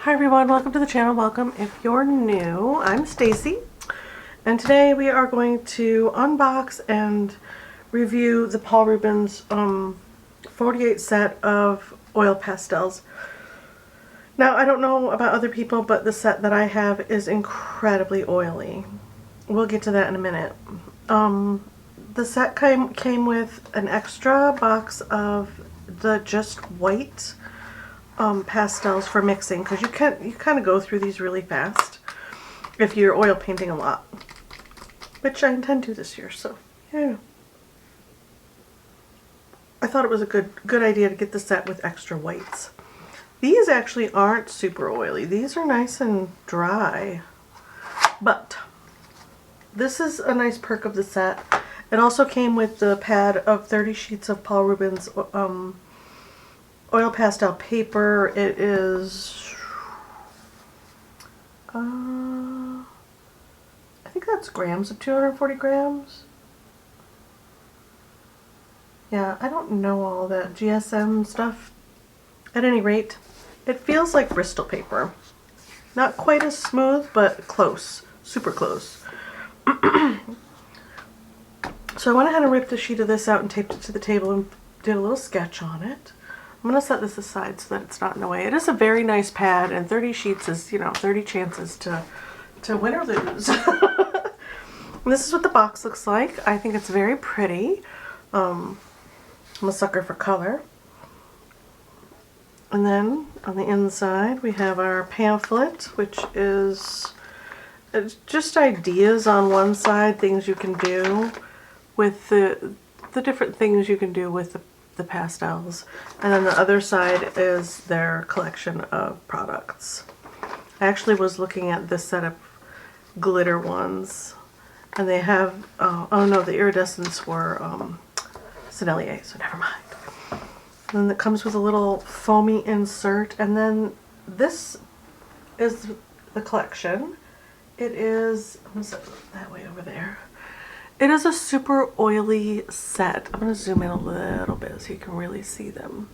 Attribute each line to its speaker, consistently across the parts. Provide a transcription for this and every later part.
Speaker 1: Hi everyone, welcome to the channel. Welcome if you're new. I'm Stacy, and today we are going to unbox and review the Paul Rubens 48 set of oil pastels. Now, I don't know about other people, but the set that I have is incredibly oily. We'll get to that in a minute. The set came with an extra box of the just white pastels for mixing, because you kind of go through these really fast if you're oil painting a lot, which I intend to this year. So yeah, I thought it was a good idea to get the set with extra whites. These actually aren't super oily. These are nice and dry, but this is a nice perk of the set. It also came with the pad of 30 sheets of Paul Rubens oil pastel paper. It is, I think that's grams of 240 grams. Yeah, I don't know all that GSM stuff. At any rate, it feels like Bristol paper. Not quite as smooth, but close, super close. So I went ahead and ripped a sheet of this out and taped it to the table and did a little sketch on it. I'm going to set this aside so that it's not in the way. It is a very nice pad, and 30 sheets is, 30 chances to win or lose. This is what the box looks like. I think it's very pretty. I'm a sucker for color. And then on the inside we have our pamphlet, which is just ideas on one side, things you can do with the different things you can do with the pastels, and then the other side is their collection of products. I actually was looking at this set of glitter ones, and they have oh no, the iridescents were Sennelier, so never mind. And then it comes with a little foamy insert, and then this is the collection. It is, I'm going to set it that way over there. It is a super oily set. I'm going to zoom in a little bit so you can really see them.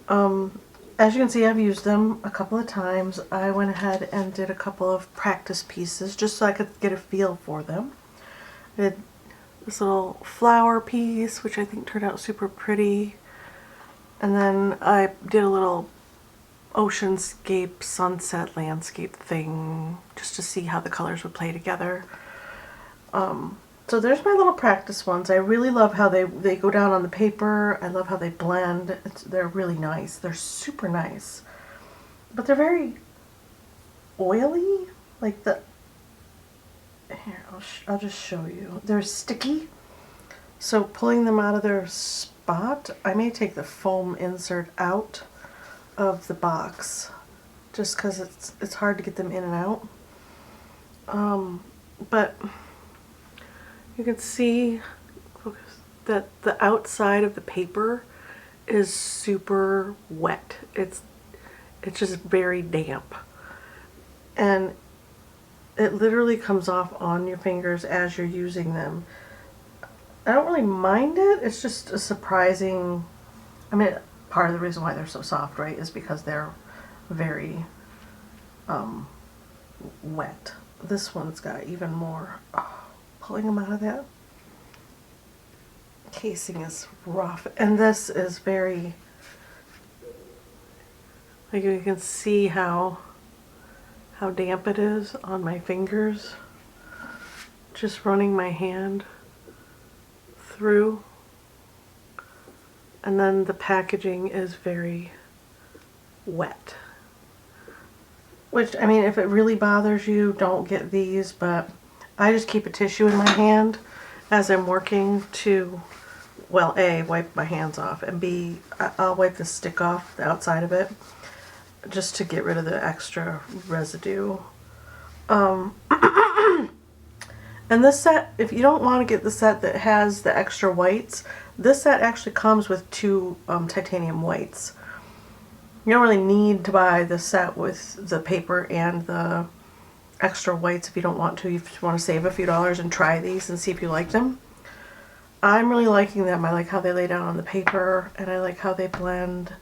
Speaker 1: As you can see, I've used them a couple of times. I went ahead and did a couple of practice pieces just so I could get a feel for them. I did this little flower piece, which I think turned out super pretty. And then I did a little oceanscape, sunset, landscape thing just to see how the colors would play together. So there's my little practice ones. I really love how they go down on the paper. I love how they blend. They're really nice. They're super nice. But they're very oily. Like here, I'll just show you. They're sticky. So pulling them out of their spot, I may take the foam insert out of the box just because it's hard to get them in and out. But you can see that the outside of the paper is super wet. It's just very damp, and it literally comes off on your fingers as you're using them. I don't really mind it. It's just a surprising, I mean, part of the reason why they're so soft, right, is because they're very wet. This one's got even more. Pulling them out of that casing is rough, and this is very, like, you can see how damp it is on my fingers, just running my hand through. And then the packaging is very wet, which, I mean, if it really bothers you, don't get these, but I just keep a tissue in my hand as I'm working to, well, A, wipe my hands off, and B, I'll wipe the stick off the outside of it just to get rid of the extra residue. And this set, if you don't want to get the set that has the extra whites, this set actually comes with two titanium whites. You don't really need to buy the set with the paper and the extra whites if you don't want to. You just want to save a few dollars and try these and see if you like them. I'm really liking them. I like how they lay down on the paper, and I like how they blend.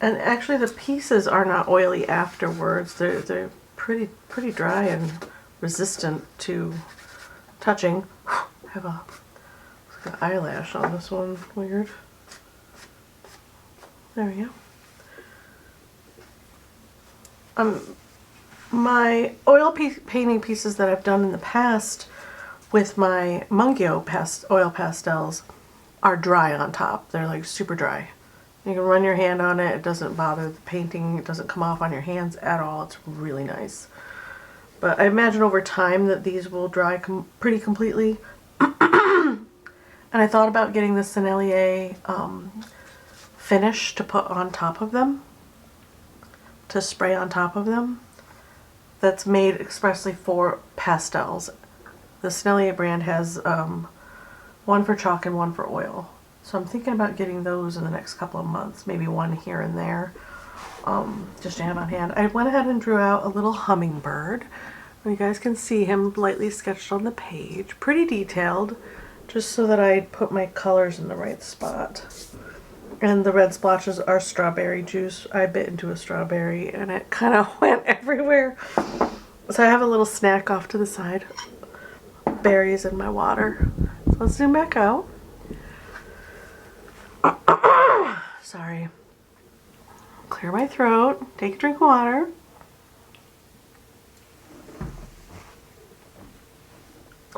Speaker 1: And actually the pieces are not oily afterwards. They're pretty dry and resistant to touching. I have a like an eyelash on this one. Weird. There we go. My oil painting pieces that I've done in the past with my Mungyo oil pastels are dry on top. They're like super dry. You can run your hand on it. It doesn't bother the painting. It doesn't come off on your hands at all. It's really nice. But I imagine over time that these will dry pretty completely. And I thought about getting the Sennelier finish to put on top of them, to spray on top of them. That's made expressly for pastels. The Sennelier brand has one for chalk and one for oil. So I'm thinking about getting those in the next couple of months, maybe one here and there, just to have on hand. I went ahead and drew out a little hummingbird. You guys can see him lightly sketched on the page. Pretty detailed, just so that I put my colors in the right spot. And the red splotches are strawberry juice. I bit into a strawberry and it kind of went everywhere. So I have a little snack off to the side. Berries in my water. So let's zoom back out. Sorry. Clear my throat. Take a drink of water.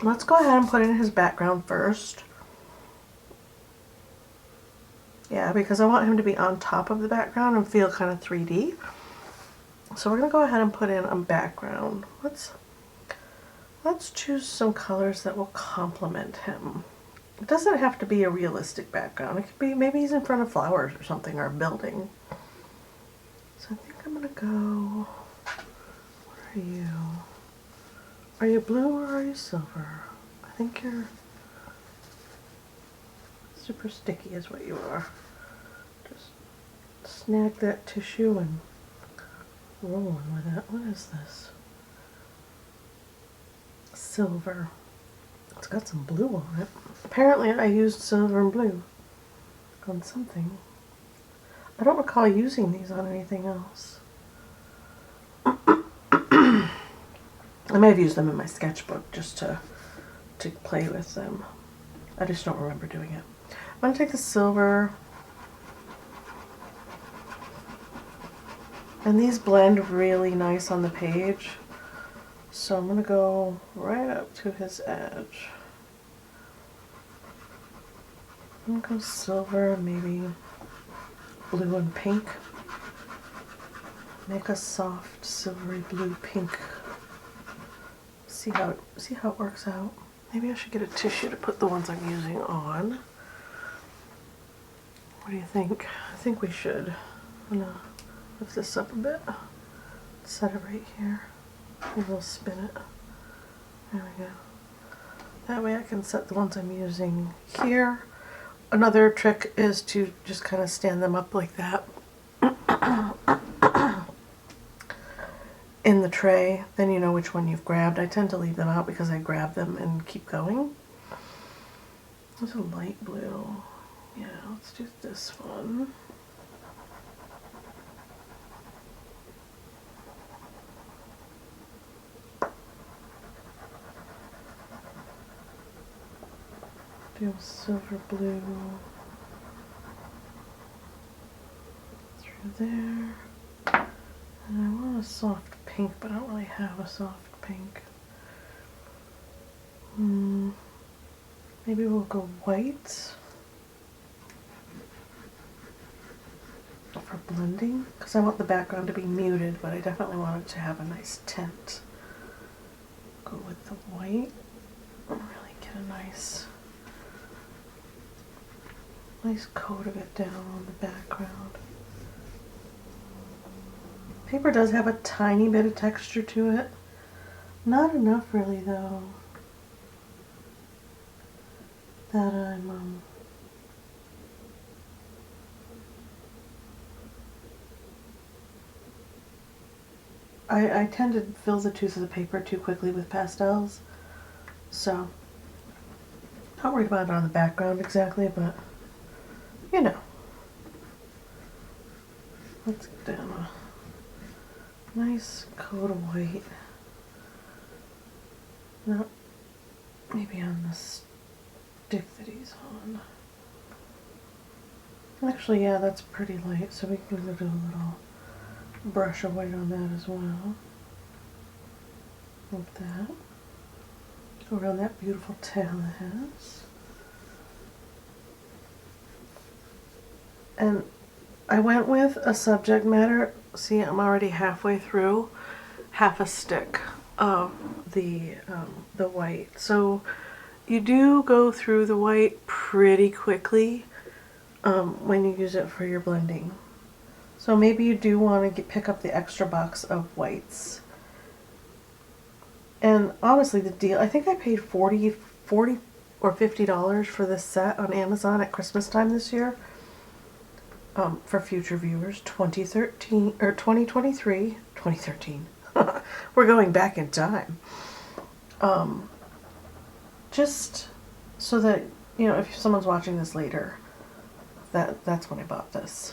Speaker 1: Let's go ahead and put in his background first. Yeah, because I want him to be on top of the background and feel kind of 3D. So we're going to go ahead and put in a background. Let's choose some colors that will complement him. It doesn't have to be a realistic background. It could be, maybe he's in front of flowers or something, or a building. So I think I'm going to go, what are you? Are you blue or are you silver? I think you're super sticky is what you are. Just snag that tissue and roll on with it. What is this? Silver. It's got some blue on it. Apparently I used silver and blue on something. I don't recall using these on anything else. I may have used them in my sketchbook just to play with them. I just don't remember doing it. I'm going to take the silver, and these blend really nice on the page. So I'm going to go right up to his edge. I'm going to go silver, maybe blue and pink. Make a soft silvery blue pink. See how it works out. Maybe I should get a tissue to put the ones I'm using on. What do you think? I think we should. I'm gonna lift this up a bit. Set it right here. Maybe we'll spin it. There we go. That way I can set the ones I'm using here. Another trick is to just kind of stand them up like that in the tray. Then you know which one you've grabbed. I tend to leave them out because I grab them and keep going. There's a light blue. Yeah, let's do this one. Do silver blue through there. And I want a soft pink, but I don't really have a soft pink. Maybe we'll go white for blending, because I want the background to be muted, but I definitely want it to have a nice tint. Go with the white and really get a nice coat of it down on the background. Paper does have a tiny bit of texture to it. Not enough really though, that I'm I tend to fill the tooth of the paper too quickly with pastels, so not worried about it on the background exactly, but you know. Let's get down a nice coat of white. Not maybe on the stick that he's on. Actually, yeah, that's pretty light, so we can do a little brush of white on that as well. Like that. Go around that beautiful tail it has. And I went with a subject matter. See, I'm already halfway through half a stick of the white. So you do go through the white pretty quickly when you use it for your blending. So maybe you do want to pick up the extra box of whites. And honestly, the deal, I think I paid $40 or $50 for this set on Amazon at Christmas time this year. For future viewers, 2013 or 2023, 2013. We're going back in time. Just so that, you know, if someone's watching this later, that's when I bought this.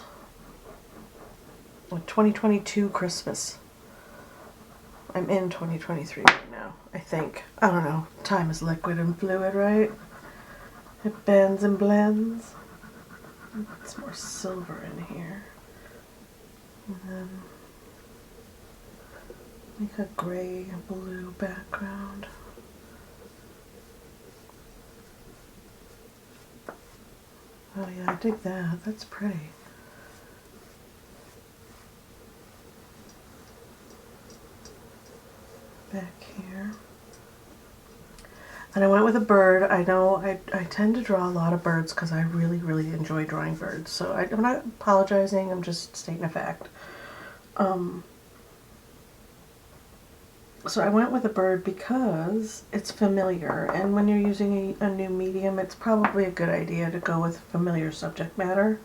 Speaker 1: 2022 Christmas. I'm in 2023 right now, I think. I don't know. Time is liquid and fluid, right? It bends and blends. It's more silver in here. And then make a gray blue background. Oh yeah, I dig that. That's pretty. Back here. And I went with a bird. I know I tend to draw a lot of birds because I really, really enjoy drawing birds. So I'm not apologizing, I'm just stating a fact. So I went with a bird because it's familiar, and when you're using a new medium, it's probably a good idea to go with familiar subject matter.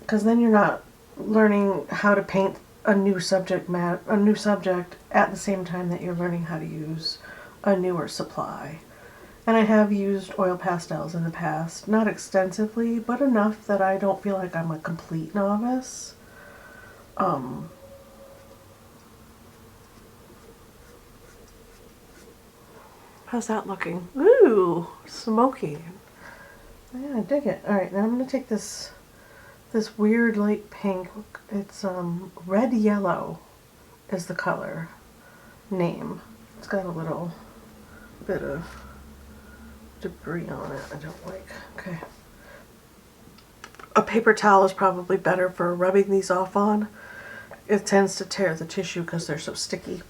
Speaker 1: Because then you're not learning how to paint a new subject at the same time that you're learning how to use a newer supply. And I have used oil pastels in the past, not extensively, but enough that I don't feel like I'm a complete novice. How's that looking? Ooh, smoky. Yeah, I dig it. All right, now I'm going to take this weird light pink. It's red yellow is the color name. It's got a little bit of debris on it I don't like. Okay. A paper towel is probably better for rubbing these off on. It tends to tear the tissue because they're so sticky.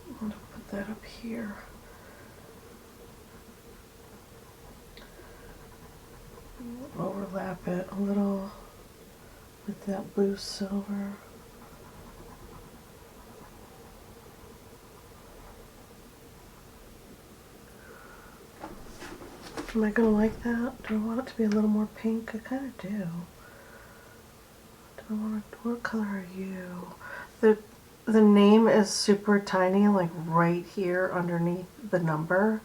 Speaker 1: I'm going to put that up here. Overlap it a little with that blue silver. Am I going to like that? Do I want it to be a little more pink? I kind of do. Do I want to, what color are you? The name is super tiny, like right here underneath the number.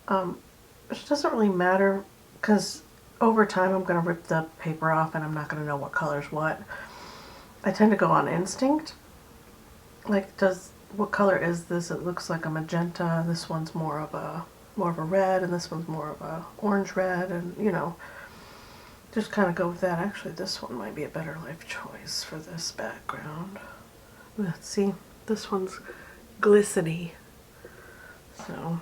Speaker 1: It doesn't really matter because over time I'm going to rip the paper off and I'm not going to know what color's what. I tend to go on instinct. Like, what color is this? It looks like a magenta. This one's more of a red, and this one's more of a orange red, and you know, just kind of go with that. Actually, this one might be a better life choice for this background. Let's see, this one's glistening. So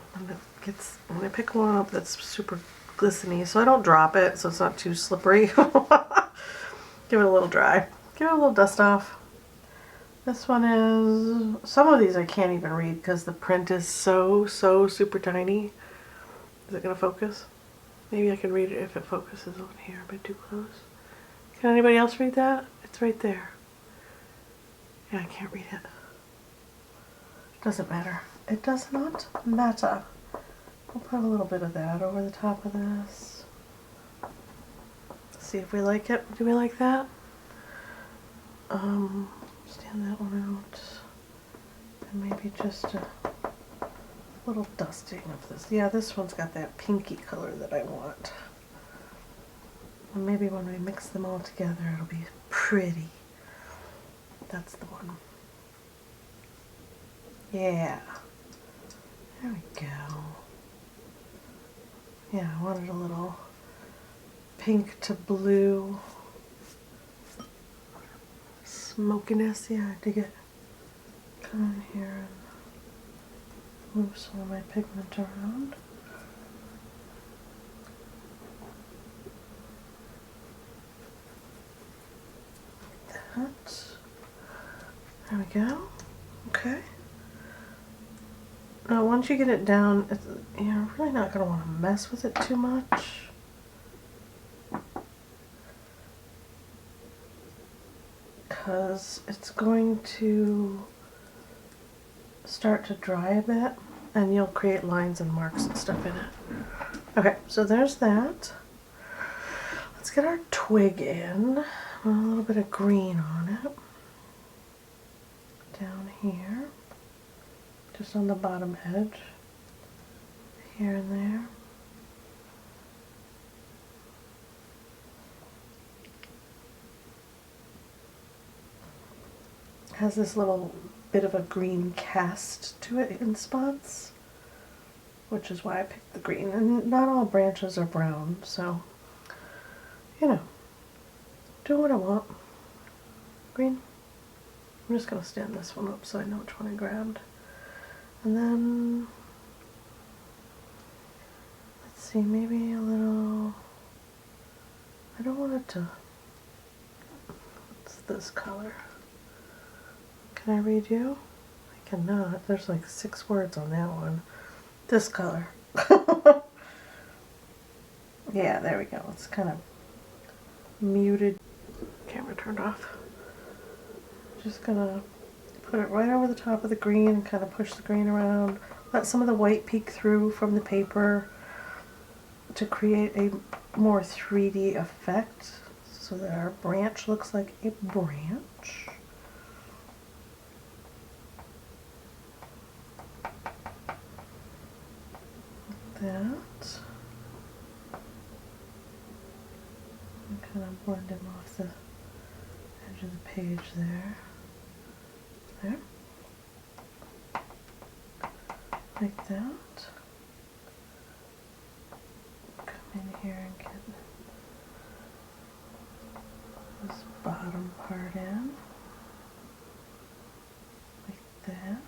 Speaker 1: when I pick one up that's super glistening, so I don't drop it, so it's not too slippery. Give it a little dry. Give it a little dust off. This one is, some of these I can't even read because the print is so super tiny. Is it going to focus? Maybe I can read it if it focuses on here, but too close. Can anybody else read that? It's right there. Yeah, I can't read it. Doesn't matter. It does not matter. We'll put a little bit of that over the top of this. See if we like it. Do we like that? Stand that one out. And maybe just a little dusting of this. Yeah, this one's got that pinky color that I want. And maybe when we mix them all together, it'll be pretty. That's the one. Yeah. There we go. Yeah, I wanted a little pink to blue smokiness. Yeah, I dig it. Come in here and move some of my pigment around. Like that. There we go. Okay. Now once you get it down, you're really not going to want to mess with it too much. Because it's going to start to dry a bit and you'll create lines and marks and stuff in it. Okay, so there's that. Let's get our twig in. A little bit of green on it. Down here. Just on the bottom edge. Here and there. Has this little bit of a green cast to it in spots, which is why I picked the green. And not all branches are brown, so, you know, do what I want. Green. I'm just going to stand this one up so I know which one I grabbed. And then, let's see, maybe a little, I don't want it to, what's this color? Can I read you? I cannot. There's like 6 words on that one. This color. Yeah, there we go. It's kind of muted. Camera turned off. Just gonna put it right over the top of the green and kind of push the green around. Let some of the white peek through from the paper to create a more 3D effect so that our branch looks like a branch. That. And kind of blend him off the edge of the page there. There. Like that. Come in here and get this bottom part in. Like that.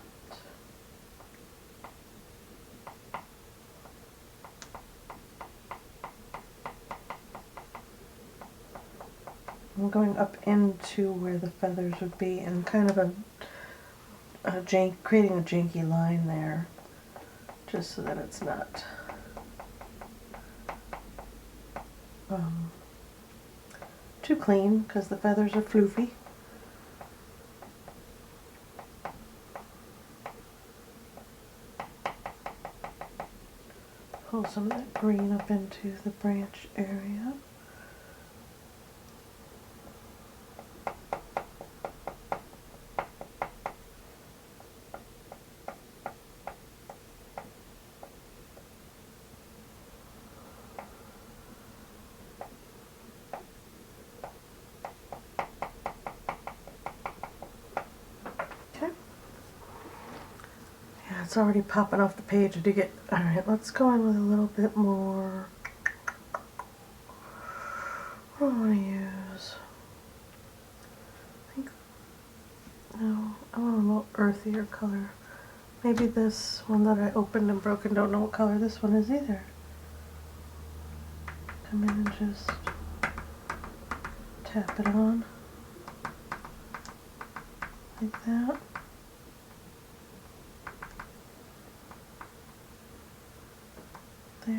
Speaker 1: I'm going up into where the feathers would be and kind of creating a janky line there, just so that it's not too clean, because the feathers are floofy. Pull some of that green up into the branch area. It's already popping off the page. I dig it. Alright, let's go in with a little bit more. What do I want to use? I think, no, I want a little earthier color. Maybe this one that I opened and broke and don't know what color this one is either. Come in and just tap it on. Like that. There.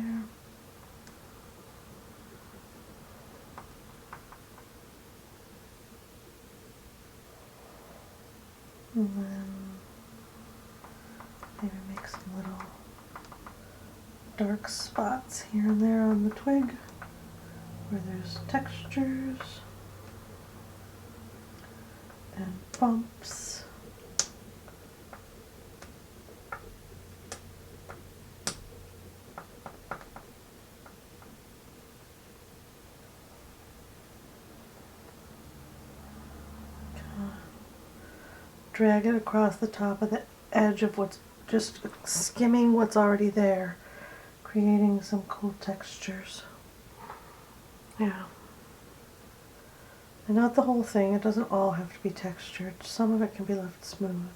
Speaker 1: And then maybe make some little dark spots here and there on the twig where there's textures and bumps. drag it across the top of the edge of what's just skimming what's already there, creating some cool textures. Yeah. And not the whole thing, it doesn't all have to be textured. Some of it can be left smooth.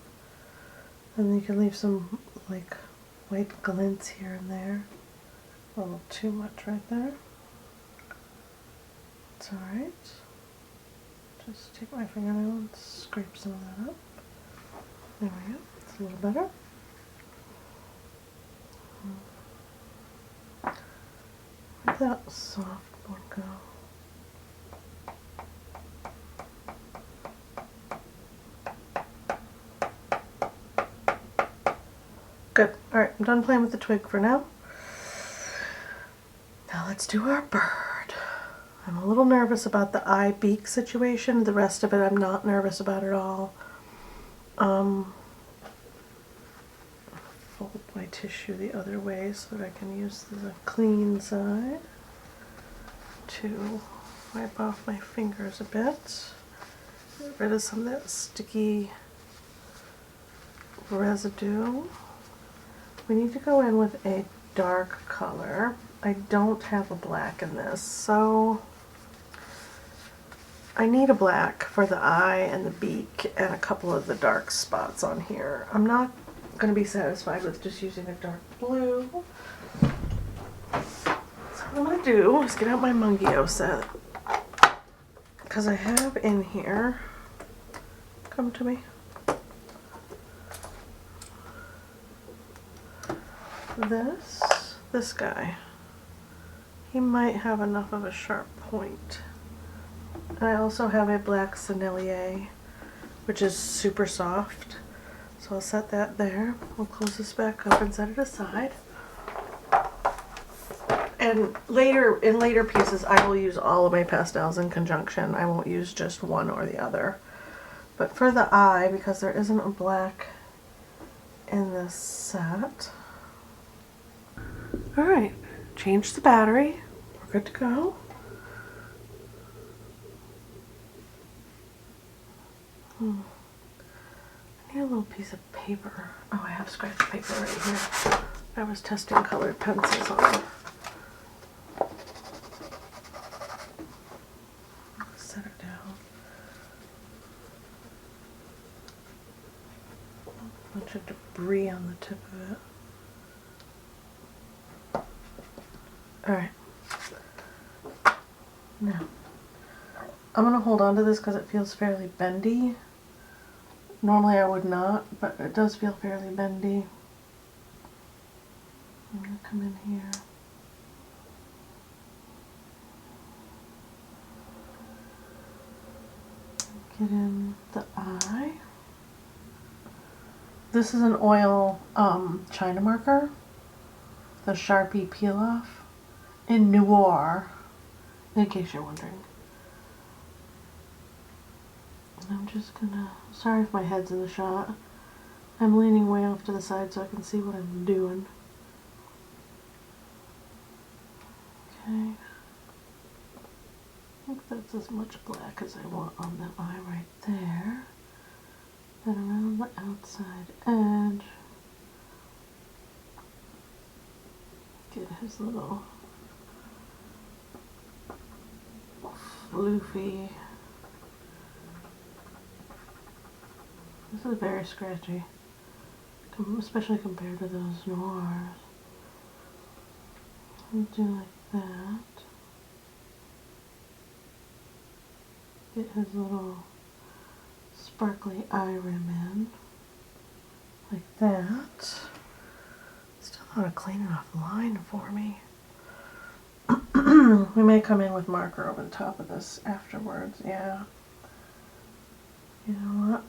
Speaker 1: And you can leave some like white glints here and there. A little too much right there. It's alright. Just take my fingernail and scrape some of that up. There we go. It's a little better. Where'd that soft one go? Good. Alright, I'm done playing with the twig for now. Now let's do our bird. I'm a little nervous about the eye beak situation. The rest of it I'm not nervous about at all. Fold my tissue the other way so that I can use the clean side to wipe off my fingers a bit. Get rid of some of that sticky residue. We need to go in with a dark color. I don't have a black in this, so I need a black for the eye and the beak and a couple of the dark spots on here. I'm not going to be satisfied with just using a dark blue. So what I'm going to do is get out my Mungio set, because I have in here, come to me, this guy. He might have enough of a sharp point. And I also have a black Sennelier, which is super soft. So I'll set that there. We'll close this back up and set it aside. And in later pieces, I will use all of my pastels in conjunction. I won't use just one or the other. But for the eye, because there isn't a black in this set. Alright, change the battery. We're good to go. I need a little piece of paper. Oh, I have scratch paper right here. I was testing colored pencils on. Set it down. A bunch of debris on the tip of it. Alright. Now, I'm going to hold on to this because it feels fairly bendy. Normally I would not, but it does feel fairly bendy. I'm going to come in here. Get in the eye. This is an oil China marker. The Sharpie Peel Off in Noir, in case you're wondering. And I'm just gonna, sorry if my head's in the shot. I'm leaning way off to the side so I can see what I'm doing. Okay. I think that's as much black as I want on the eye right there. Then around the outside edge, get his little floofy. This is very scratchy, especially compared to those noirs. I'll do like that. Get his little sparkly eye rim in, like that. Still not a clean enough line for me. We may come in with marker over the top of this afterwards, yeah. You know what?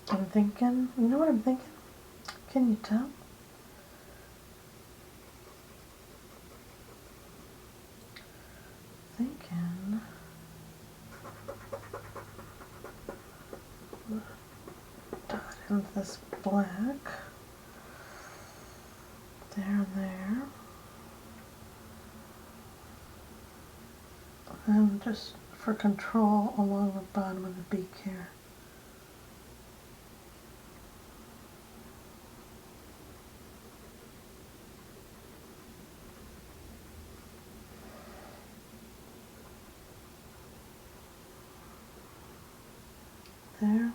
Speaker 1: I'm thinking, you know what I'm thinking? Can you tell? Thinking dot in this black there and there, and just for control along the bottom of the beak here. there.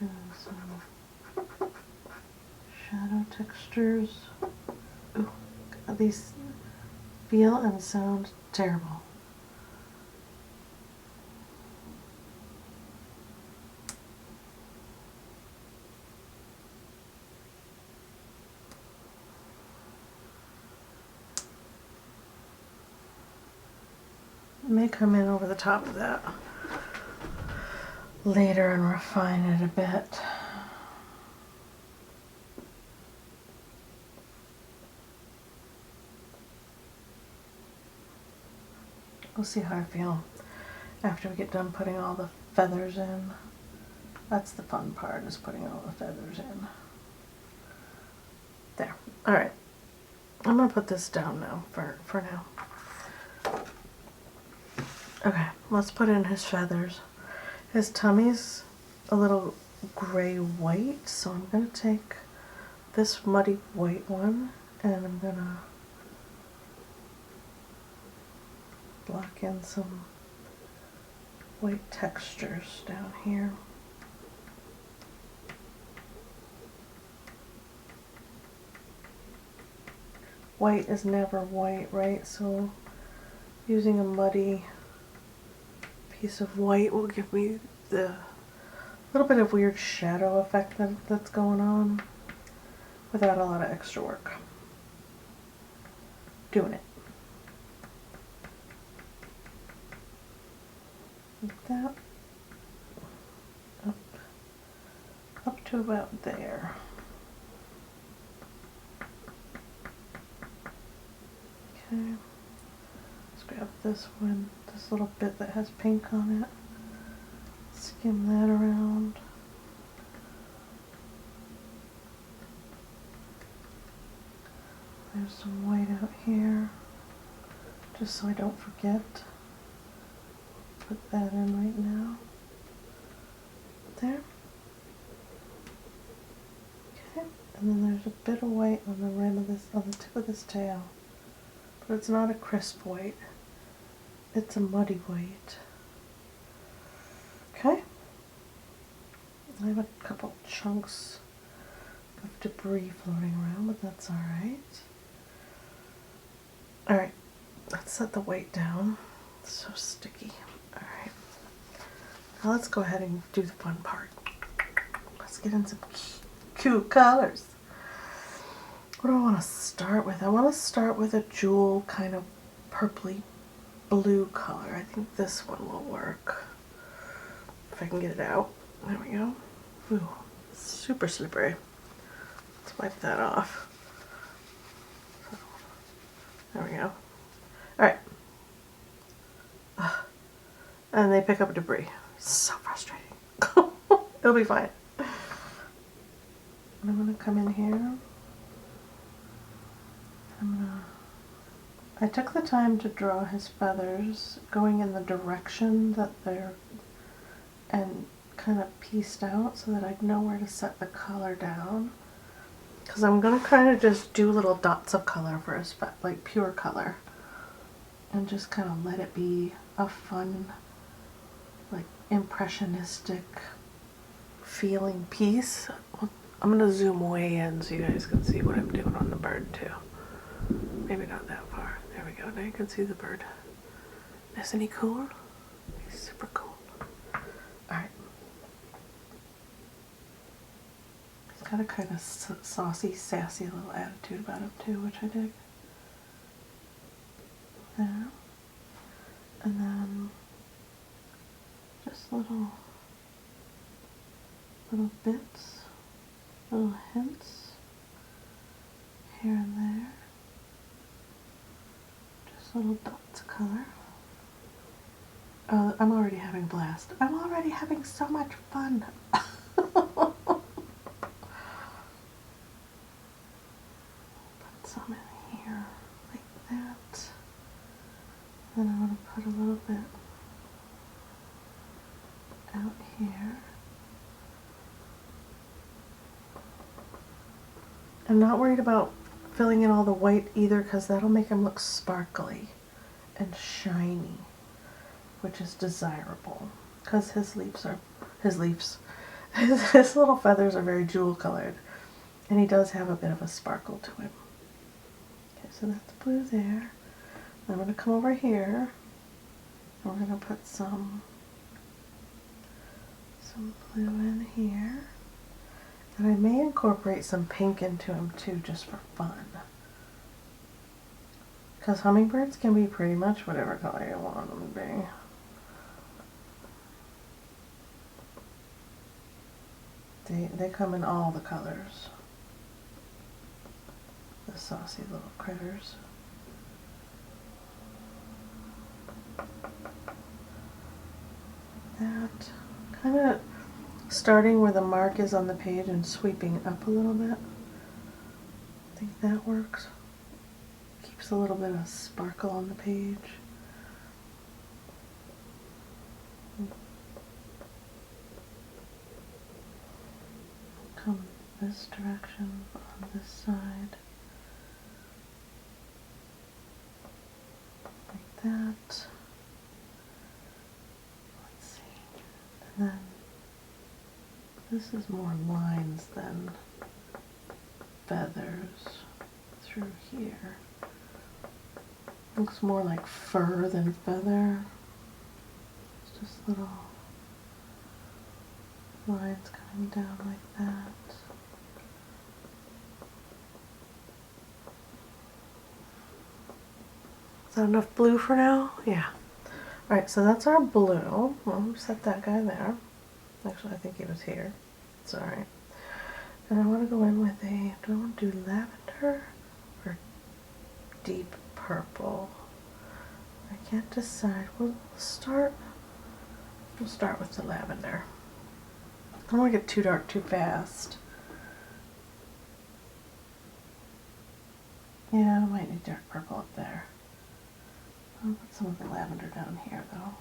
Speaker 1: And some shadow textures. Ooh, these feel and sound terrible. May come in over the top of that later and refine it a bit. We'll see how I feel after we get done putting all the feathers in. That's the fun part, is putting all the feathers in. There. Alright. I'm going to put this down now for now. Okay, let's put in his feathers. His tummy's a little gray-white, so I'm going to take this muddy white one and I'm going to block in some white textures down here. White is never white, right? So using a muddy piece of white will give me the little bit of weird shadow effect that's going on without a lot of extra work. Doing it. Like that. Up to about there. Okay. Let's grab this one, this little bit that has pink on it. Skim that around. There's some white out here, just so I don't forget. Put that in right now. There. Okay, and then there's a bit of white on the rim of this, on the tip of this tail. But it's not a crisp white. It's a muddy white. Okay. I have a couple chunks of debris floating around, but that's alright. Alright, let's set the white down. It's so sticky. Alright. Now let's go ahead and do the fun part. Let's get in some cute colors. What do I want to start with? I want to start with a jewel kind of purpley blue color. I think this one will work. If I can get it out. There we go. Ooh, super slippery. Let's wipe that off. There we go. Alright. And they pick up debris. So frustrating. It'll be fine. And I'm going to come in here. I took the time to draw his feathers going in the direction that they're, and kind of pieced out so that I'd know where to set the color down. Because I'm going to kind of just do little dots of color for his, like pure color. And just kind of let it be a fun, like impressionistic feeling piece. I'm going to zoom way in so you guys can see what I'm doing on the bird too. Maybe not that far. There we go. Now you can see the bird. Isn't he cool? He's super cool. Alright. He's got a kind of saucy, sassy little attitude about him too, which I dig. There. And then just little bits, little hints here and there. Little dots of color. I'm already having a blast. I'm already having so much fun. Put some in here like that. Then I'm going to put a little bit out here. I'm not worried about filling in all the white either, because that'll make him look sparkly and shiny, which is desirable, because his little feathers are very jewel colored, and he does have a bit of a sparkle to him. Okay, so that's blue there. I'm going to come over here, and we're going to put some blue in here. And I may incorporate some pink into him too, just for fun. Because hummingbirds can be pretty much whatever color you want them to be. They come in all the colors. The saucy little critters. That kind of starting where the mark is on the page and sweeping up a little bit. I think that works. Keeps a little bit of sparkle on the page. Come this direction on this side. Like that. Let's see. And then this is more lines than feathers through here. Looks more like fur than feather. It's just little lines coming down like that. Is that enough blue for now? Yeah. Alright, so that's our blue. We'll set that guy there. Actually, I think he was here. It's alright. And I want to go in with do I want to do lavender or deep purple? I can't decide. We'll start with the lavender. I don't want to get too dark too fast. Yeah, I might need dark purple up there. I'll put some of the lavender down here though.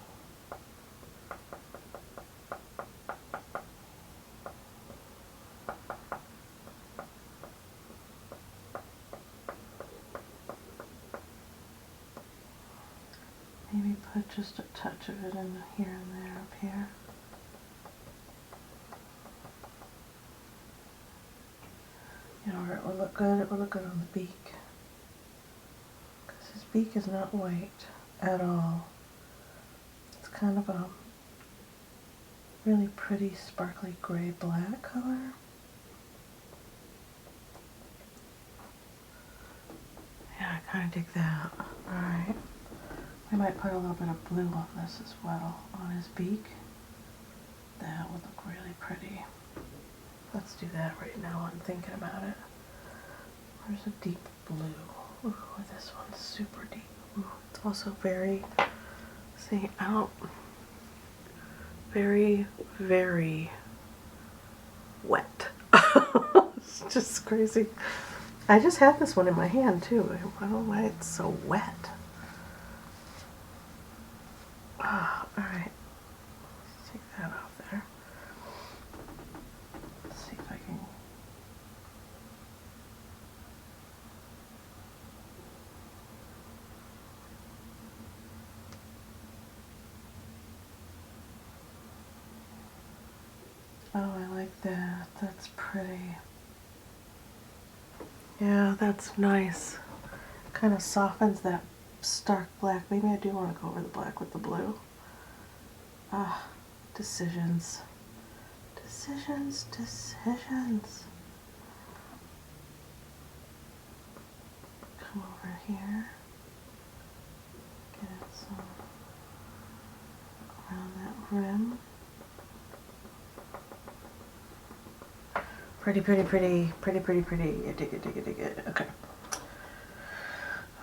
Speaker 1: Maybe put just a touch of it in here and there up here. You know, it will look good. It will look good on the beak. Because his beak is not white at all. It's kind of a really pretty sparkly gray-black color. Yeah, I kind of dig that. Alright. I might put a little bit of blue on this as well, on his beak. That would look really pretty. Let's do that right now. I'm thinking about it. Where's a deep blue? Ooh, this one's super deep. Ooh, it's also very, see, I don't, very, very wet. It's just crazy. I just had this one in my hand too. I don't know why it's so wet. Ah, alright. Let's take that off there. Let's see if I can. Oh, I like that. That's pretty. Yeah, that's nice. Kind of softens that stark black. Maybe I do want to go over the black with the blue. Ah, decisions. Decisions, decisions. Come over here. Get some around that rim. Pretty, pretty, pretty, pretty, pretty, pretty. I dig it, dig it, dig it. Okay.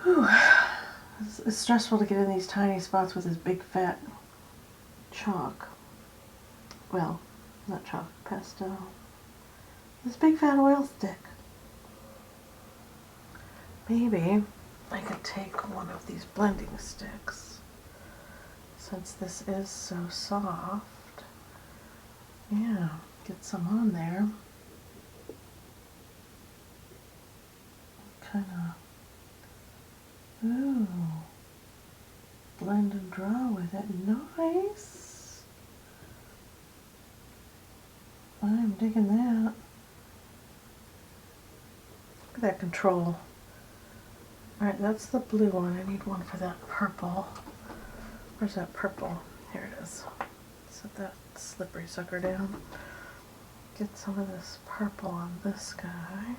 Speaker 1: Whew. It's stressful to get in these tiny spots with this big fat chalk. Well, not chalk, pastel. This big fat oil stick. Maybe I could take one of these blending sticks, since this is so soft. Yeah, get some on there. Kind Ooh. Blend and draw with it. Nice. I'm digging that. Look at that control. Alright, that's the blue one. I need one for that purple. Where's that purple? Here it is. Set that slippery sucker down. Get some of this purple on this guy.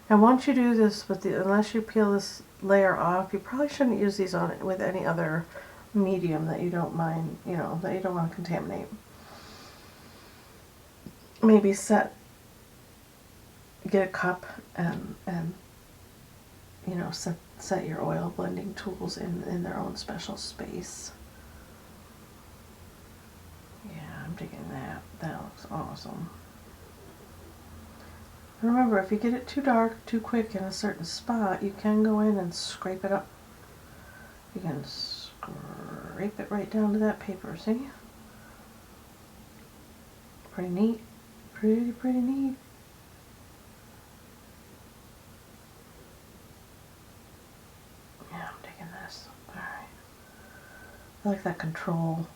Speaker 1: And once you do this with the, unless you peel this layer off, you probably shouldn't use these on it with any other medium that you don't mind, you know, that you don't want to contaminate. Maybe get a cup and you know, set your oil blending tools in their own special space. Yeah, I'm digging that. That looks awesome. Remember, if you get it too dark, too quick in a certain spot, you can go in and scrape it up. You can scrape it right down to that paper, see? Pretty neat. Pretty neat. Yeah, I'm digging this. Alright. I like that control.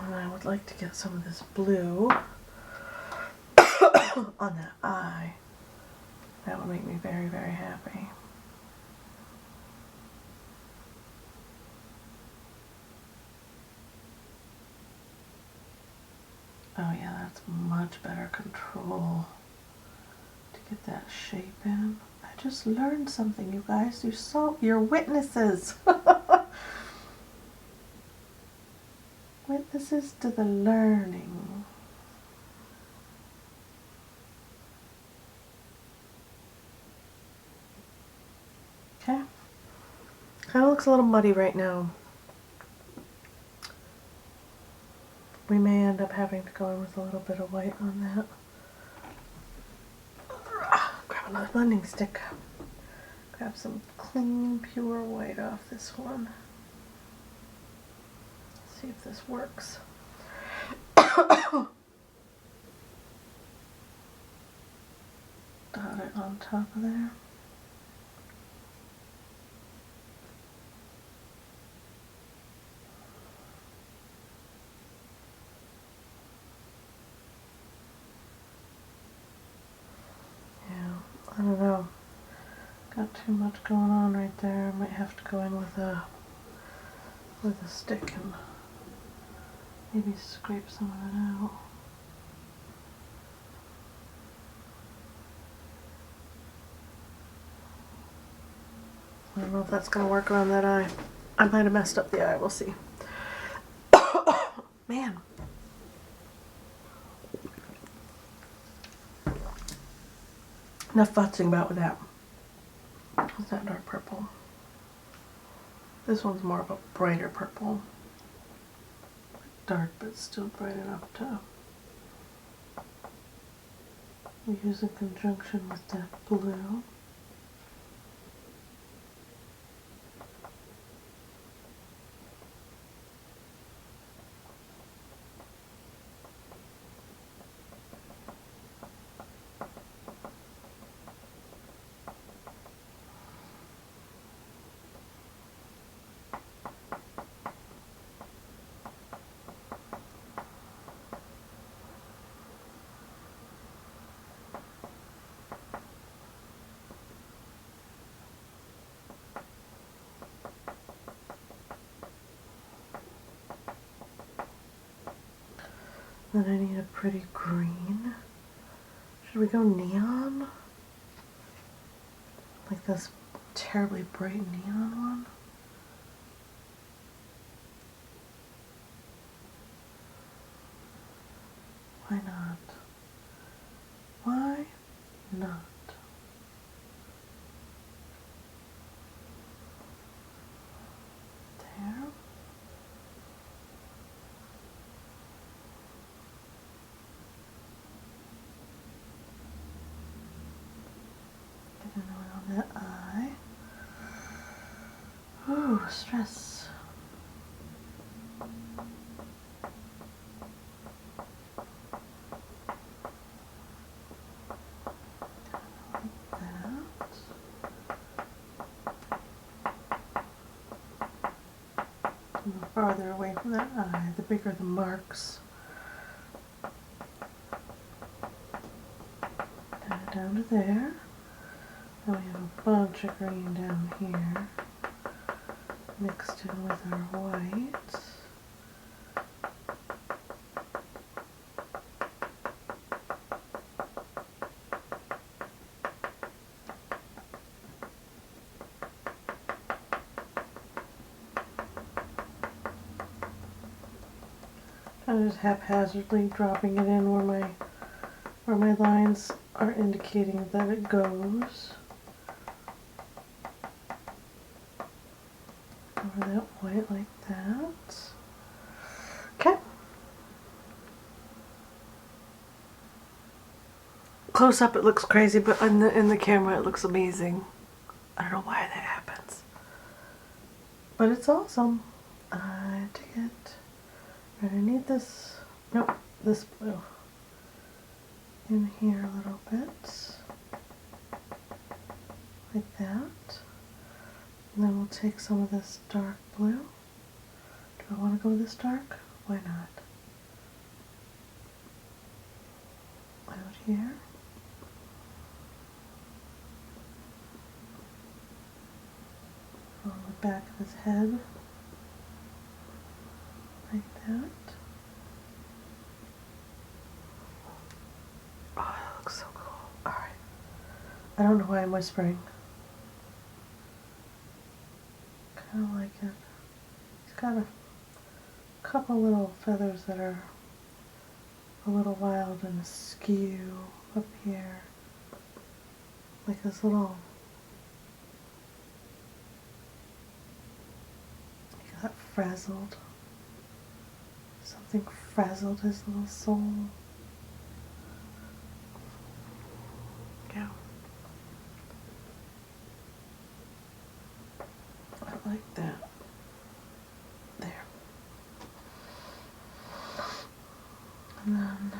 Speaker 1: And I would like to get some of this blue on that eye. That would make me very, very happy. Oh yeah, that's much better control to get that shape in. I just learned something, you guys. You're witnesses. Witnesses to the learning. Okay. Kind of looks a little muddy right now. We may end up having to go in with a little bit of white on that. Grab another blending stick. Grab some clean, pure white off this one. See if this works. Dot it on top of there. I don't know. Got too much going on right there. I might have to go in with a stick and maybe scrape some of it out. I don't know if that's going to work around that eye. I might have messed up the eye. We'll see. Man. Enough futzing about with that. What's that dark purple? This one's more of a brighter purple. Dark, but still bright enough to use in conjunction with that blue. Then I need a pretty green. Should we go neon? Like this terribly bright neon one? Why not? Why not? There. Get another one on that eye. Ooh, stress. farther away from that eye, the bigger the marks. Down to there. Then we have a bunch of green down here, mixed in with our white. I'm just haphazardly dropping it in where my lines are indicating that it goes. Over that white like that. Okay. Close up it looks crazy, but in the camera it looks amazing. I don't know why that happens. But it's awesome. I dig it. I need this, nope, this blue in here a little bit, like that. And then we'll take some of this dark blue. Do I want to go this dark? Why not? Out here. On the back of his head. Like that. Oh, that looks so cool. Alright. I don't know why I'm whispering. Kind of like it. He's got a couple little feathers that are a little wild and askew up here. Like this little... He got frazzled. Something frazzled his little soul. Yeah. I like that. There. And then,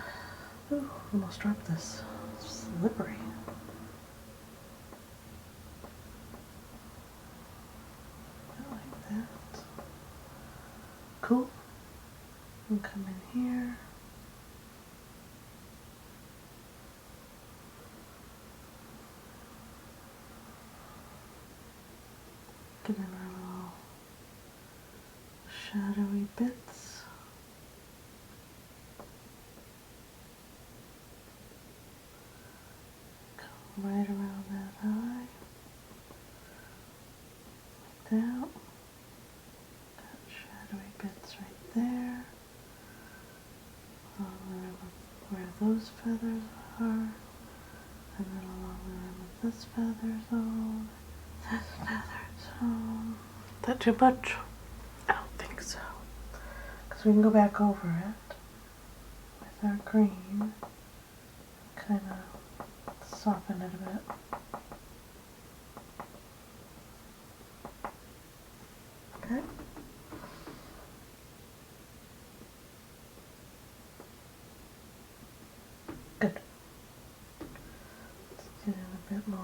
Speaker 1: ooh, almost dropped this. It's slippery. I like that. Cool. And come in here. Get in our little shadowy bits. Come right around that eye. Like that. Got shadowy bits right there. Along the rim of where those feathers are. And then along the rim of this feather zone. This feather zone. Is that too much? I don't think so. Because we can go back over it with our green. Kind of soften it a bit. Okay. Good. Let's get in a bit more.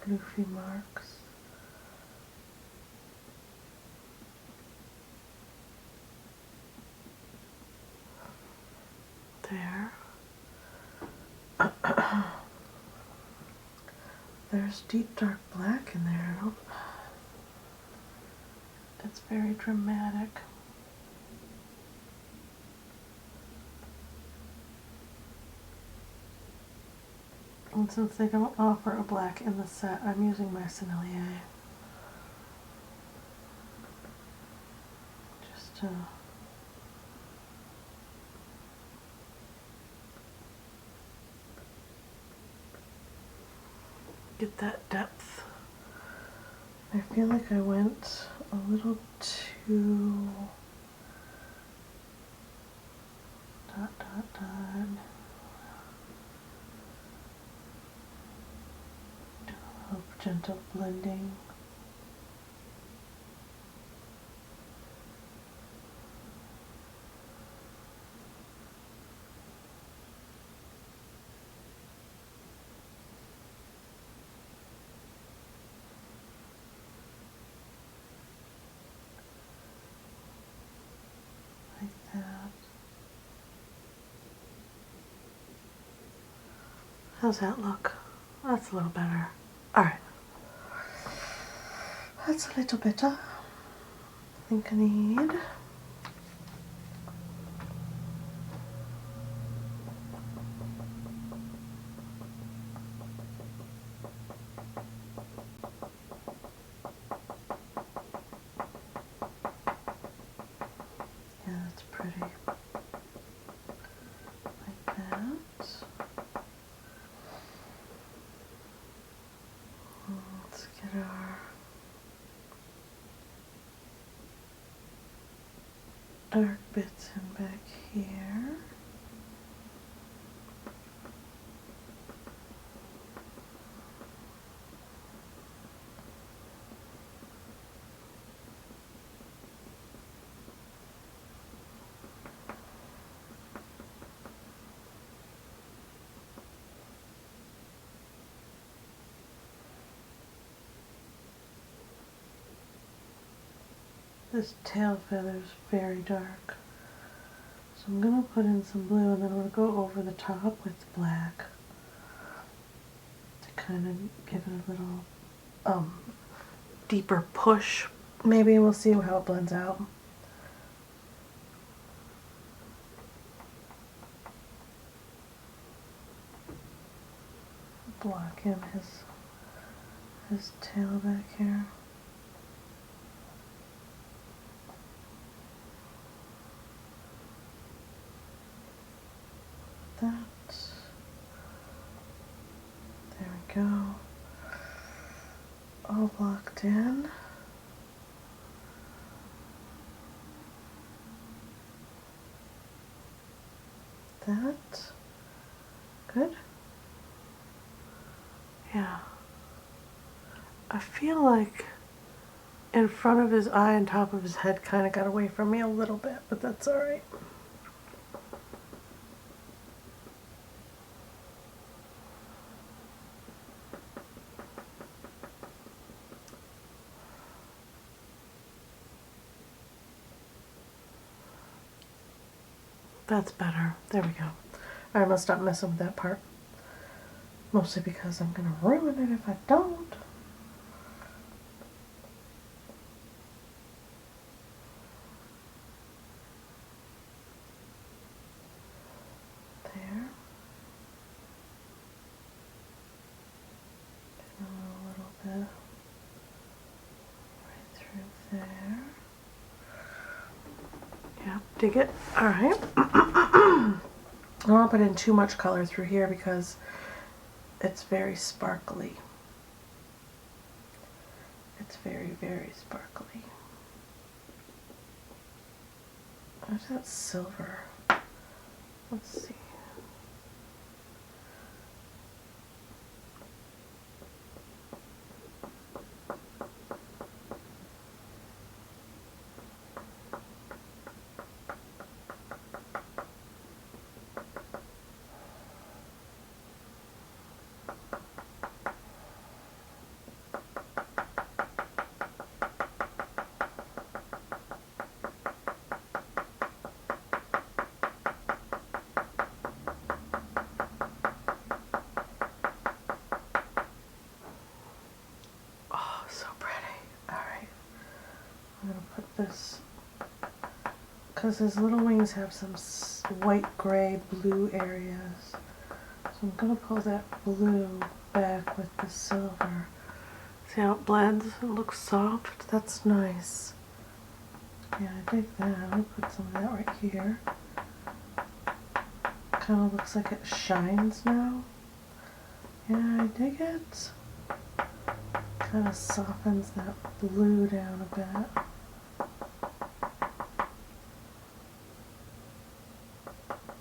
Speaker 1: Floofy marks. There. There's deep dark black in there. It's very dramatic. And since they don't offer a black in the set, I'm using my Sennelier. Just to get that depth. I feel like I went a little too dot dot dot. Do a little gentle blending. How's that look? That's a little better. Alright. That's a little better. I think I need yeah, that's pretty. Like that. Let's get our dark bits in back here. This tail feather is very dark. So I'm going to put in some blue and then I'm going to go over the top with black to kind of give it a little deeper push. Maybe we'll see how it blends out. Block in his tail back here. That. There we go. All blocked in. That. Good. Yeah. I feel like in front of his eye and top of his head kind of got away from me a little bit, but that's alright. That's better. There we go. Alright, I'm going to stop messing with that part. Mostly because I'm going to ruin it if I don't. There. And a little bit right through there. Yeah, dig it. Alright. I don't want to put in too much color through here because it's very sparkly. It's very, very sparkly. Where's that silver? Let's see. I'm going to put this, because his little wings have some white, gray, blue areas. So I'm going to pull that blue back with the silver. See how it blends? It looks soft. That's nice. Yeah, I dig that. I'll put some of that right here. Kind of looks like it shines now. Yeah, I dig it. Kind of softens that blue down a bit.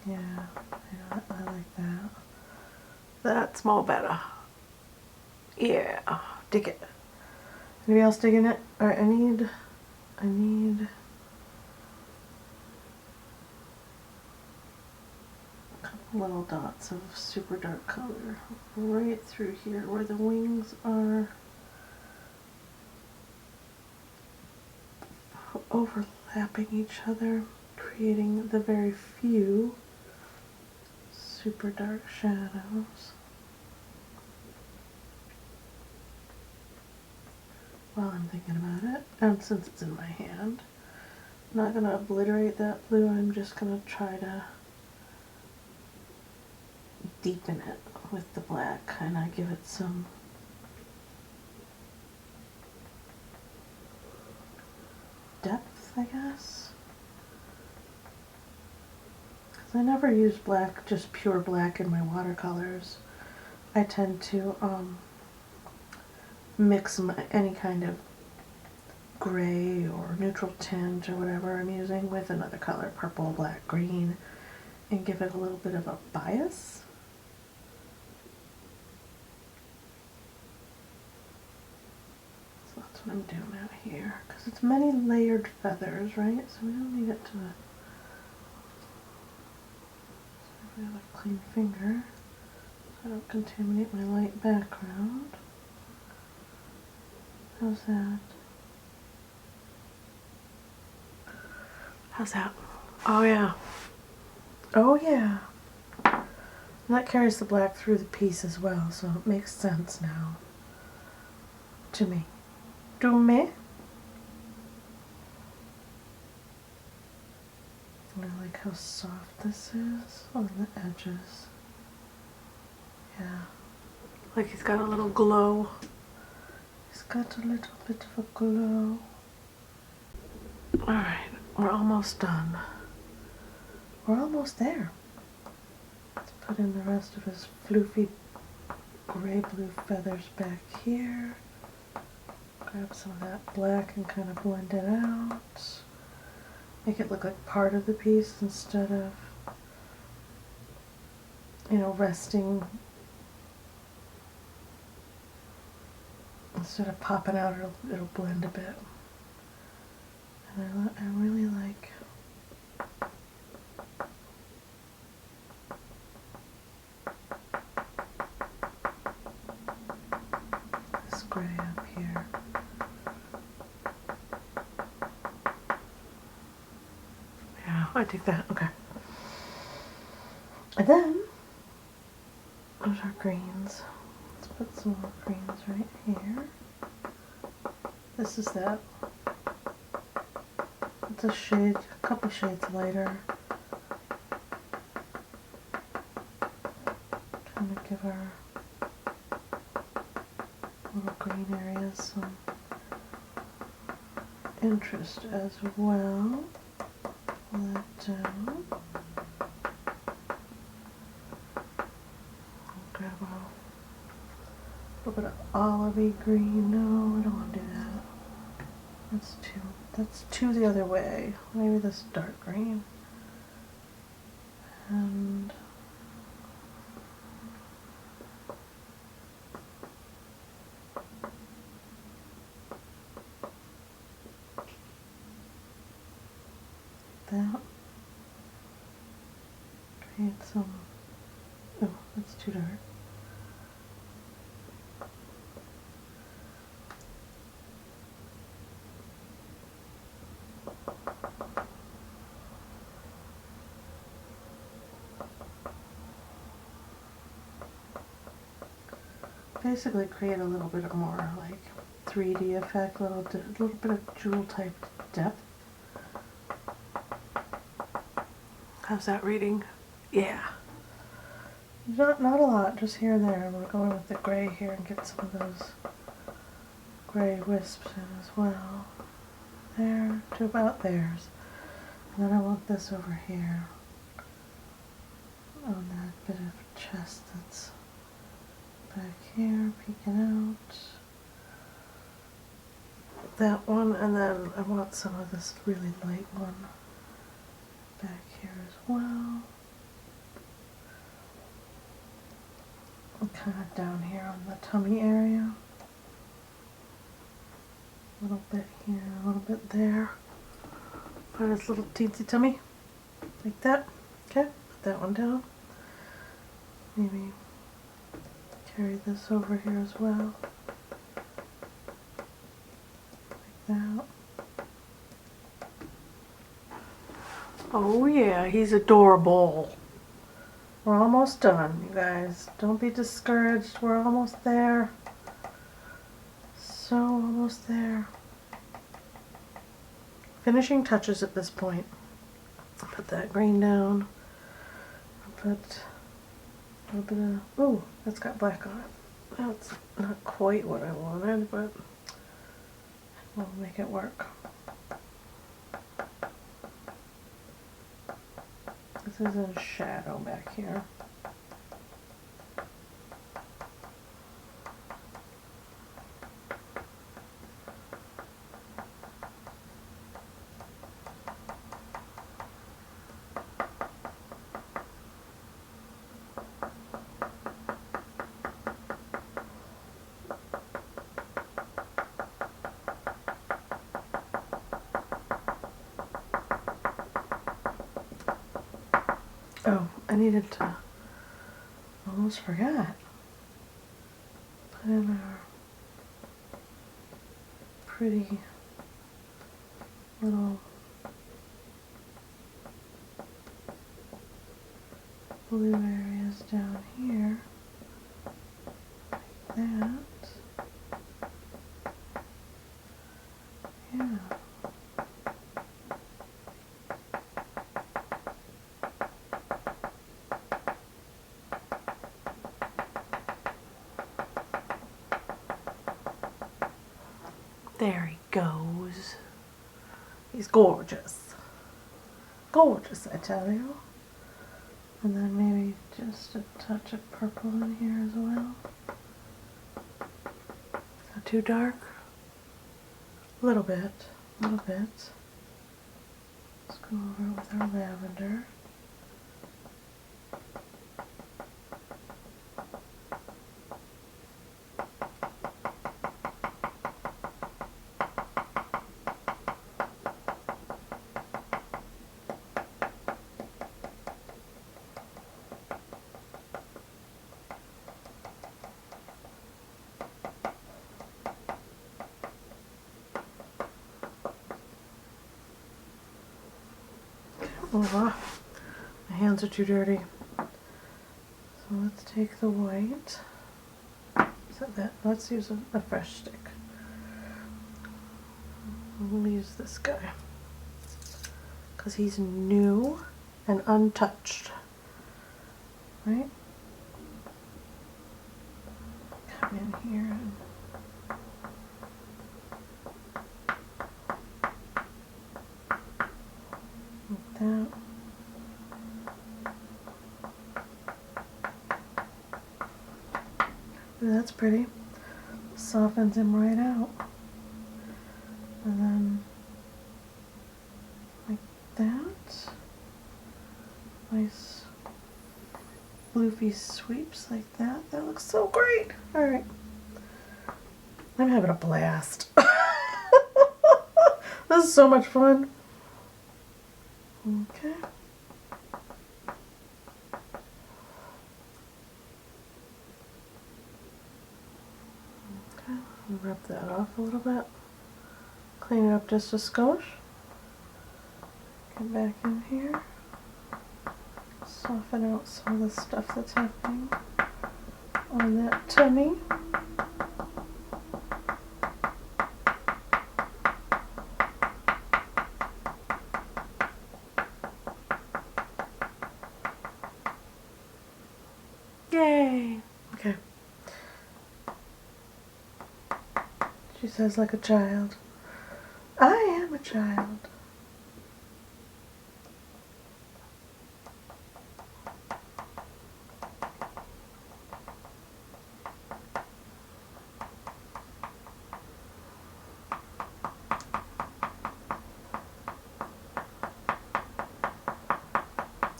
Speaker 1: Yeah, I like that. That's more better. Yeah, dig it. Anybody else digging it? Alright, I need a couple little dots of super dark color right through here where the wings are overlapping each other, creating the very few super dark shadows. while I'm thinking about it. And since it's in my hand, I'm not going to obliterate that blue. I'm just going to try to deepen it with the black, kind of give it some depth, I guess. Because I never use black, just pure black in my watercolors. I tend to mix any kind of gray or neutral tint or whatever I'm using with another color, purple, black, green, and give it a little bit of a bias. So that's what I'm doing out here, because it's many layered feathers, right? So we don't need it to... So I have a clean finger, so I don't contaminate my light background. How's that? How's that? Oh yeah. Oh yeah. And that carries the black through the piece as well, so it makes sense now. To me. To me. And I like how soft this is on the edges. Yeah. Like he's got a little glow. He's got a little bit of a glow. Alright, we're almost done. We're almost there. Let's put in the rest of his floofy gray-blue feathers back here. Grab some of that black and kind of blend it out. Make it look like part of the piece instead of, you know, resting. Instead of popping out, it'll blend a bit. And I really like this gray up here. Yeah, I dig that. Okay. And then, there's our greens. Let's put some more greens right here. This is that. It's a shade, a couple shades lighter. Kind of give our little green areas some interest as well. Pull that down. I'll grab a little bit of olivey green. No, I don't want to do that. That's too the other way. Maybe this dark green. And that. Create some, oh, that's too dark. Basically create a little bit of more like 3D effect, a little bit of jewel type depth. How's that reading? Yeah. Not a lot, just here and there. We're going with the gray here and get some of those gray wisps in as well. There, to about theirs. And then I want this over here on that bit of chest that's back here, peeking out. That one, and then I want some of this really light one back here as well. And kind of down here on the tummy area. A little bit here, a little bit there. Put his little teensy tummy, like that. Okay, put that one down. Maybe carry this over here as well. Like that. Oh yeah, he's adorable. We're almost done, you guys. Don't be discouraged. We're almost there. So so almost there. Finishing touches at this point. I'll put that green down. I'll put a little bit of, ooh, that's got black on it. That's not quite what I wanted, but we'll make it work. This is a shadow back here. Oh, I needed to, almost forgot, put in our pretty little blue areas down here, like that. Yeah. There he goes. He's gorgeous. Gorgeous, I tell you. And then maybe just a touch of purple in here as well. Not too dark. A little bit. A little bit. Let's go over it with our lavender. Oh, my hands are too dirty. So let's take the white. Set that. Let's use a fresh stick. We'll use this guy because he's new and untouched. Right? Come in here and that. Ooh, that's pretty. Softens him right out. And then like that. Nice floofy sweeps like that. That looks so great. Alright. I'm having a blast. This is so much fun. Okay. Okay, rub that off a little bit. Clean it up just a skosh. Get back in here. Soften out some of the stuff that's happening on that tummy. Yay! Okay. She says like a child. I am a child.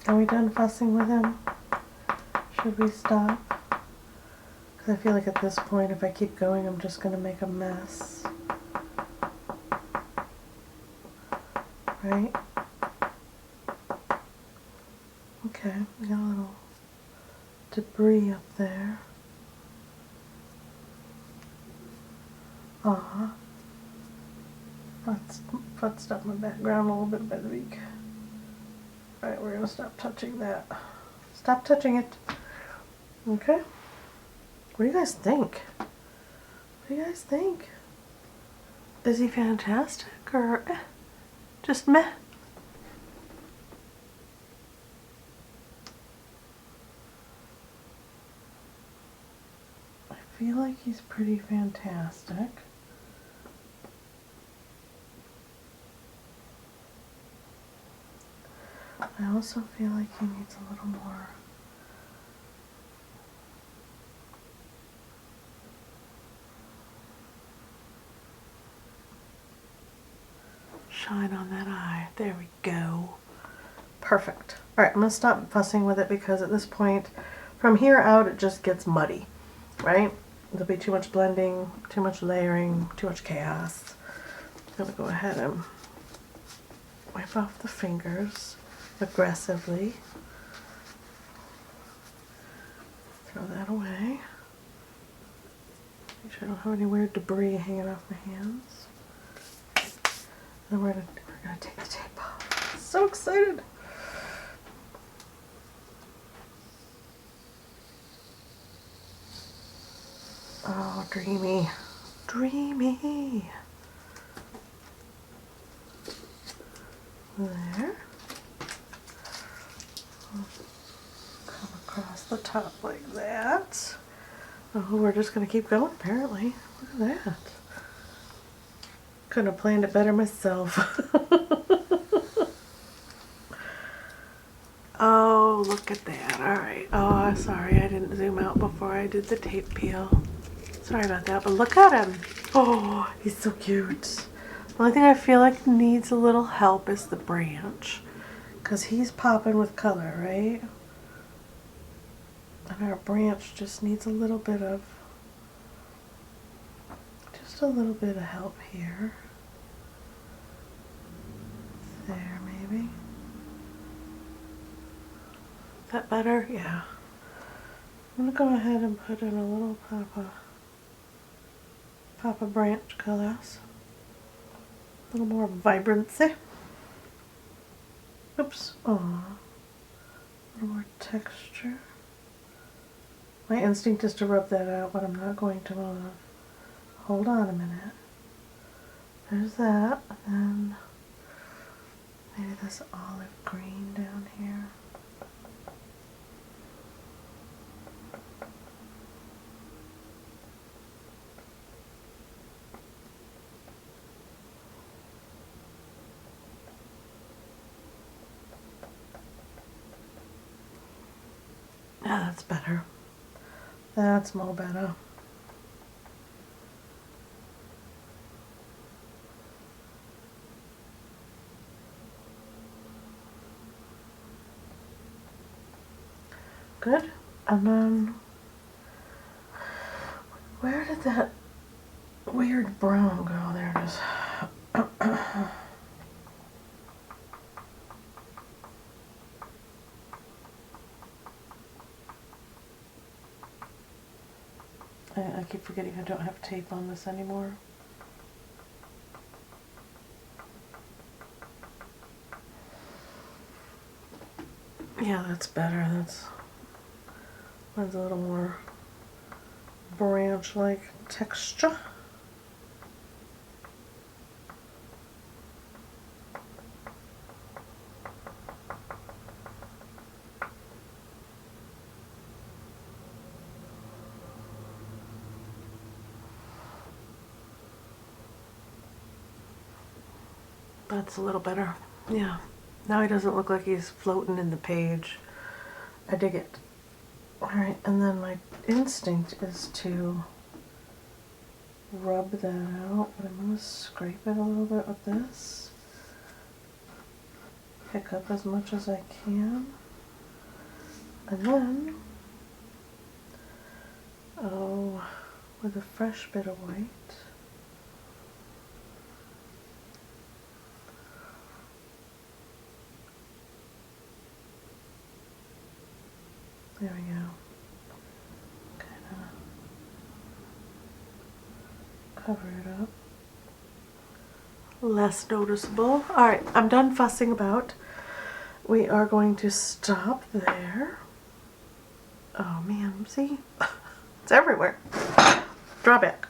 Speaker 1: Are we done fussing with him? Should we stop? Because I feel like at this point, if I keep going, I'm just going to make a mess. Right? Okay, we got a little debris up there. Foot stuck in my background a little bit by the beak. Alright, we're going to stop touching that. Stop touching it. Okay. What do you guys think? What do you guys think? Is he fantastic or just meh? I feel like he's pretty fantastic. I also feel like he needs a little more shine on that eye. There we go. Perfect. All right, I'm gonna stop fussing with it because at this point, from here out, it just gets muddy, right? There'll be too much blending, too much layering, too much chaos. I'm gonna go ahead and wipe off the fingers aggressively. Throw that away. Make sure I don't have any weird debris hanging off my hands. Then we're gonna take the tape off. So excited! Oh, dreamy, dreamy. There. Come across the top like that. Oh, we're just gonna keep going apparently. Look at that. Couldn't have planned it better myself. Oh, look at that. Alright. Oh, sorry, I didn't zoom out before I did the tape peel. Sorry about that, but look at him. Oh, he's so cute. The only thing I feel like needs a little help is the branch. Because he's popping with color, right? And our branch just needs a little bit of help here. There, maybe. Is that better? Yeah. I'm gonna go ahead and put in a little papa branch colors. A little more vibrancy. Oops. Oh. A little more texture. My instinct is to rub that out, but I'm not going to. Hold on a minute. There's that, and then maybe this olive green down here. Yeah, that's better. That's more better. Good. And then, where did that weird brown go? There it is. I keep forgetting I don't have tape on this anymore. Yeah, that's better. That's a little more branch-like texture. That's a little better. Yeah. Now he doesn't look like he's floating in the page. I dig it. Alright, and then my instinct is to rub that out, but I'm going to scrape it a little bit with this. Pick up as much as I can. And then, with a fresh bit of white, there we go. Kind of cover it up. Less noticeable. Alright, I'm done fussing about. We are going to stop there. Oh man, see? It's everywhere. Drawback.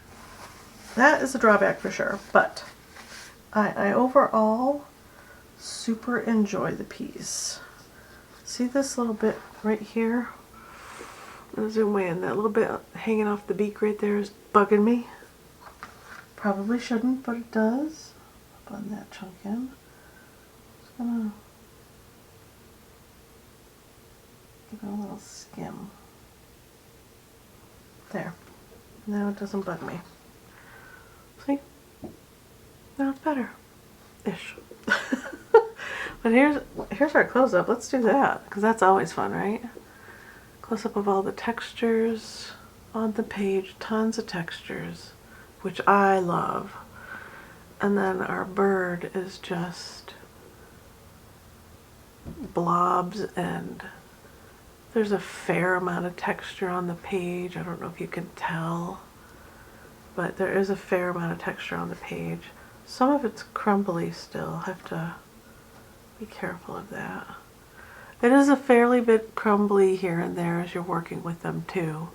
Speaker 1: that is a drawback for sure, but I overall super enjoy the piece. See this little bit right here? I'll zoom in. That little bit hanging off the beak right there is bugging me. Probably shouldn't, but it does. Blend that chunk in. Just gonna give it a little skim. There. Now it doesn't bug me. See? Now it's better. Ish. But here's our close-up. Let's do that, because that's always fun, right? Close-up of all the textures on the page. Tons of textures, which I love. And then our bird is just blobs, and there's a fair amount of texture on the page. I don't know if you can tell, but there is a fair amount of texture on the page. Some of it's crumbly still. I have to be careful of that. It is a fairly bit crumbly here and there as you're working with them too.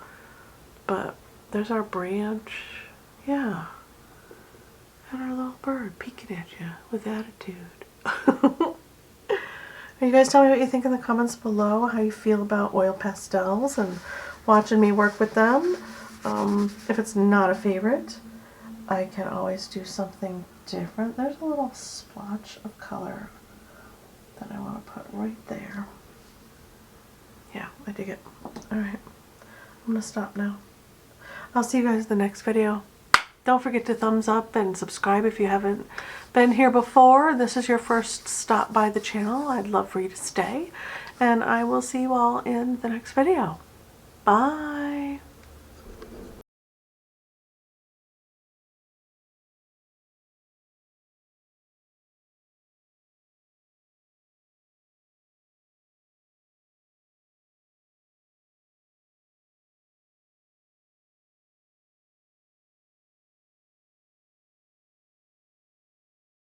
Speaker 1: But there's our branch. Yeah. And our little bird peeking at you with attitude. You guys tell me what you think in the comments below, how you feel about oil pastels and watching me work with them. If it's not a favorite, I can always do something different. There's a little splotch of color that I want to put right there. Yeah, I dig it. Alright, I'm going to stop now. I'll see you guys in the next video. Don't forget to thumbs up and subscribe if you haven't been here before. This is your first stop by the channel. I'd love for you to stay. And I will see you all in the next video. Bye!